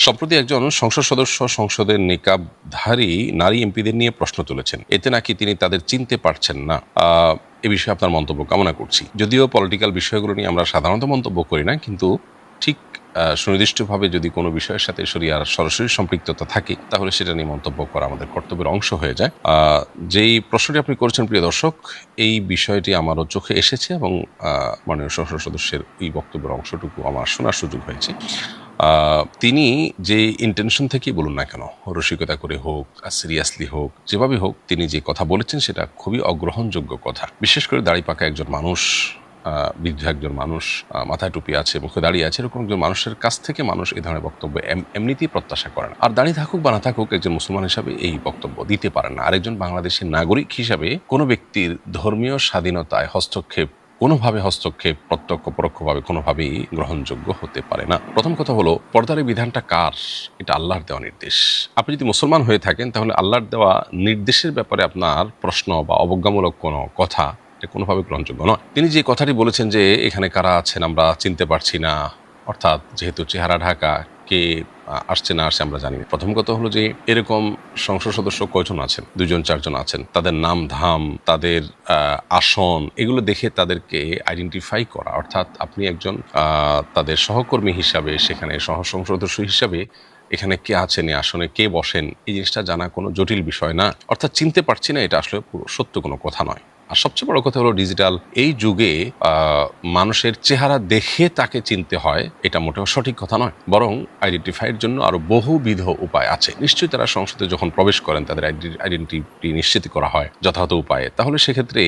সম্প্রতি একজন সংসদ সদস্য সংসদের নিকাবধারী নারী এমপিদের নিয়ে প্রশ্ন তুলেছেন, এতে নাকি তিনি তাদের চিনতে পারছেন না। এ বিষয়ে আপনার মন্তব্য কামনা করছি। যদিও পলিটিক্যাল বিষয়গুলো নিয়ে আমরা সাধারণত মন্তব্য করি না, কিন্তু ঠিক সুনির্দিষ্টভাবে যদি কোনো বিষয়ের সাথে শরিয়ার সরাসরি সম্পৃক্ততা থাকে তাহলে সেটা নিয়ে মন্তব্য করা আমাদের কর্তব্যের অংশ হয়ে যায়। যেই প্রশ্নটি আপনি করেছেন প্রিয় দর্শক, এই বিষয়টি আমারও চোখে এসেছে এবং মাননীয় সংসদ সদস্যের এই বক্তব্যের অংশটুকু আমার শোনার সুযোগ হয়েছে। তিনি যে ইন্টেনশন থেকেই বলুন না কেন, রসিকতা করে হোক আর সিরিয়াসলি হোক, যেভাবে হোক, তিনি যে কথা বলেছেন সেটা খুবই অগ্রহণযোগ্য কথা। বিশেষ করে দাড়ি পাকা একজন মানুষ, বৃদ্ধ একজন মানুষ, মাথায় টুপি আছে, মুখে দাঁড়িয়ে আছে, এরকম একজন মানুষের কাছ থেকে মানুষ এই ধরনের বক্তব্য এমনিতেই প্রত্যাশা করেন। আর দাঁড়িয়ে থাকুক বা না থাকুক, একজন মুসলমান হিসাবে এই বক্তব্য দিতে পারেন না। আরেকজন বাংলাদেশের নাগরিক হিসাবে কোনো ব্যক্তির ধর্মীয় স্বাধীনতায় কোনোভাবে হস্তক্ষেপ প্রত্যক্ষ পরোক্ষভাবে কোনোভাবেই গ্রহণযোগ্য হতে পারে না। প্রথম কথা হলো, পর্দার এই বিধানটা কার? এটা আল্লাহর দেওয়া নির্দেশ। আপনি যদি মুসলমান হয়ে থাকেন তাহলে আল্লাহর দেওয়া নির্দেশের ব্যাপারে আপনার প্রশ্ন বা অবজ্ঞামূলক কোনো কথা এটা কোনোভাবে গ্রহণযোগ্য নয়। তিনি যে কথাটি বলেছেন যে এখানে কারা আছেন আমরা চিনতে পারছি না, অর্থাৎ যেহেতু চেহারা ঢাকা, কে আসছে না আসছে আমরা জানি না। প্রথম কথা হলো যে এরকম সংসদ সদস্য কয়জন আছেন? 2-4 জন আছেন। তাদের নাম ধাম, তাদের আসন, এগুলো দেখে তাদেরকে আইডেন্টিফাই করা, অর্থাৎ আপনি একজন তাদের সহকর্মী হিসাবে, সেখানে সংসদ সদস্য হিসাবে এখানে কে আছেন, এই আসনে কে বসেন, এই জিনিসটা জানা কোনো জটিল বিষয় না। অর্থাৎ চিনতে পারছি না, এটা আসলে পুরো সত্য কোনো কথা নয়। আর সবচেয়ে বড় কথা হলো, ডিজিটাল এই যুগে মানুষের চেহারা দেখে তাকে চিনতে হয়, এটা মোটেও সঠিক কথা নয়। বরং আইডেন্টিফাইয়ের জন্য আরো বহুবিধ উপায় আছে। নিশ্চয়ই তারা সংসদে যখন প্রবেশ করেন তাদের আইডেন্টিটি নিশ্চিত করা হয় যথাযথ উপায়ে। তাহলে সেক্ষেত্রে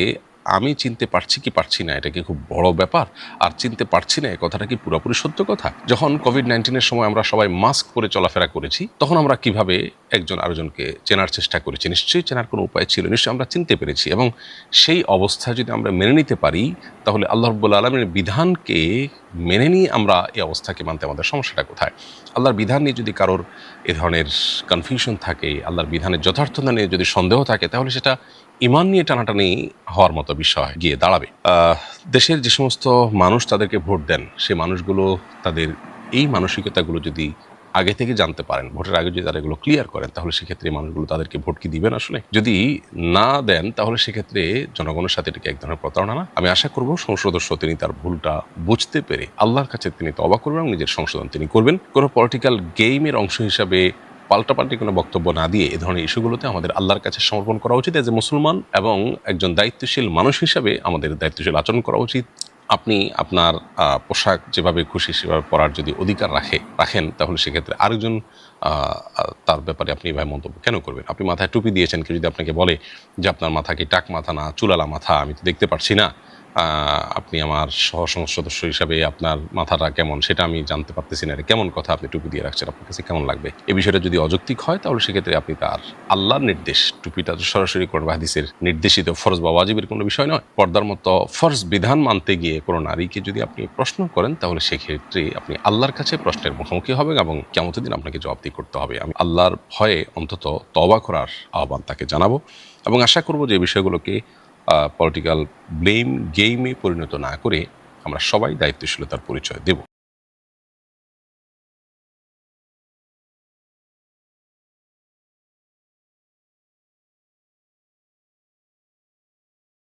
আমি চিনতে পারছি কি পারছি না, এটা কি খুব বড় ব্যাপার? আর চিনতে পারছি না, এই কথাটা কি পুরোপুরি সত্য কথা? যখন কোভিড-19-এর সময় আমরা সবাই মাস্ক পরে চলাফেরা করেছি, তখন আমরা কিভাবে একজন আরেকজনকে চেনার চেষ্টা করেছি? নিশ্চয়ই চেনার কোনো উপায় ছিল, নিশ্চয়ই আমরা চিনতে পেরেছি। এবং সেই অবস্থায় যদি আমরা মেনে নিতে পারি, তাহলে আল্লাহ রাব্বুল আলামিনের বিধানকে মেনে নিয়ে আমরা এই অবস্থাকে মানতে আমাদের সমস্যাটা কোথায়? আল্লাহর বিধান নিয়ে যদি কারোর এ ধরনের কনফিউশন থাকে, আল্লাহর বিধানের যথার্থতা নিয়ে যদি সন্দেহ থাকে, তাহলে সেটা ইমান নিয়ে টানাটানি হওয়ার মতো বিষয় গিয়ে দাঁড়াবে। দেশের যে সমস্ত মানুষ তাদেরকে ভোট দেন, সে মানুষগুলো তাদের এই মানসিকতাগুলো যদি আগে থেকে জানতে পারেন, ভোটের আগে যদি তারা এগুলো ক্লিয়ার করেন, তাহলে সেক্ষেত্রে মানুষগুলো তাদেরকে ভোট কি দিবেন? আসলে যদি না দেন, তাহলে সেক্ষেত্রে জনগণের সাথে এটাকে এক ধরনের প্রতারণা না? আমি আশা করব সংসদ সদস্য তিনি তার ভুলটা বুঝতে পেরে আল্লাহর কাছে তিনি তওবা করবেন এবং নিজের সংশোধন তিনি করবেন। কোনো পলিটিক্যাল গেমের অংশ হিসাবে পাল্টাপাল্টি কোনো বক্তব্য না দিয়ে এ ধরনের ইস্যুগুলোতে আমাদের আল্লাহর কাছে সমর্পণ করা উচিত। এজ এ মুসলমান এবং একজন দায়িত্বশীল মানুষ হিসাবে আমাদের দায়িত্বশীল আচরণ করা উচিত। আপনি আপনার পোশাক যেভাবে খুশি সেভাবে পরার যদি অধিকার রাখেন, তাহলে সেক্ষেত্রে আরেকজন তার ব্যাপারে আপনি এভাবে মন্তব্য কেন করবেন? আপনি মাথায় টুপি দিয়েছেন, কেউ যদি আপনাকে বলে যে আপনার মাথা কি টাক মাথা না চুলালা মাথা, আমি তো দেখতে পারছি না, আপনি আমার সংসদ সদস্য হিসাবে আপনার মাথাটা কেমন সেটা আমি জানতে পারতেছি না, এটা কেমন কথা, আপনি টুপি দিয়ে রাখছেন, আপনার কাছে কেমন লাগবে? এই বিষয়টা যদি অযৌক্তিক হয়, তাহলে সেক্ষেত্রে আপনি তার আল্লাহর নির্দেশ, টুপিটা তো সরাসরি কোরআন বা হাদিসের নির্দেশিত ফরজ বা ওয়াজিবের কোনো বিষয় নয়। পর্দার মতো ফরজ বিধান মানতে গিয়ে কোনো নারীকে যদি আপনি প্রশ্ন করেন, তাহলে সেক্ষেত্রে আপনি আল্লাহর কাছে প্রশ্নের মুখোমুখি হবেন এবং কিয়ামতের দিন আপনাকে জবাবদিহি করতে হবে। আমি আল্লাহর ভয়ে অন্তত তওবা করার আহ্বান তাকে জানাবো এবং আশা করব যে বিষয়গুলোকে পলিটিক্যাল গেমে পরিণত না করে আমরা সবাই দায়িত্বশীলতার পরিচয় দেব।